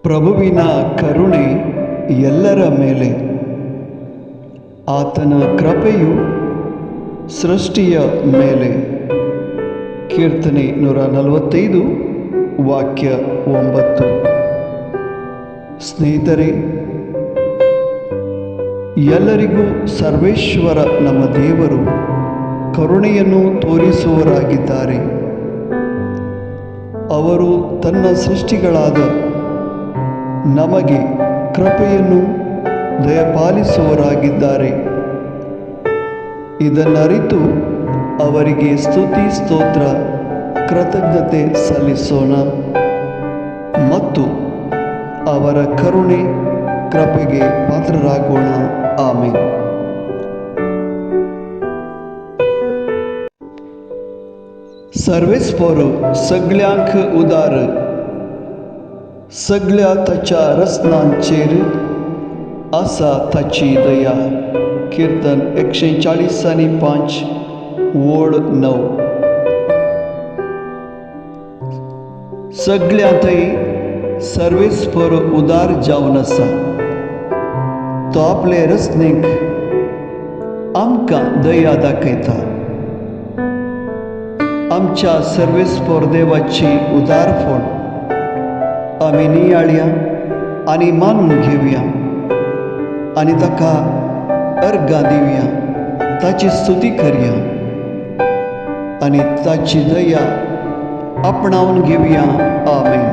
ಪ್ರಭುವಿನ ಕರುಣೆ ಎಲ್ಲರ ಮೇಲೆ. ಆತನ ಕೃಪೆಯು ಸೃಷ್ಟಿಯ ಮೇಲೆ. ಕೀರ್ತನೆ 145 ವಾಕ್ಯ 9. ಸ್ನೇಹಿತರೆ, ಎಲ್ಲರಿಗೂ ಸರ್ವೇಶ್ವರ ನಮ್ಮ ದೇವರು ಕರುಣೆಯನ್ನು ತೋರಿಸುವವರಾಗಿದ್ದಾರೆ. ಅವರು ತನ್ನ ಸೃಷ್ಟಿಗಳಾದ ನಮಗೆ ಕೃಪೆಯನ್ನು ದಯಪಾಲಿಸುವವರಾಗಿದ್ದಾರೆ. ಇದನ್ನರಿತು ಅವರಿಗೆ ಸ್ತುತಿ ಸ್ತೋತ್ರ ಕೃತಜ್ಞತೆ ಸಲ್ಲಿಸೋಣ ಮತ್ತು ಅವರ ಕರುಣೆ ಕೃಪೆಗೆ ಪಾತ್ರರಾಗೋಣ. ಆಮೆನ್. सर्वेस्पर सगळ्यांक उदार, सगळ्या ताच्या रचनांचेर आसा ताची दया. कीर्तन 140:5 ओळ 9. सगळ्यांतय सर्वेस्पर उदार जावन आसा. तो आपले रचनेक आमकां दया दाखयता. आमच्या सर्वेस्पर देवाची उदारपण आमी नियाळया आनी मानून घेवया आनी ताका अर्गां दिवया, ताची स्तुती करया आनी ताची दया आपणावन घेवया. आमेन.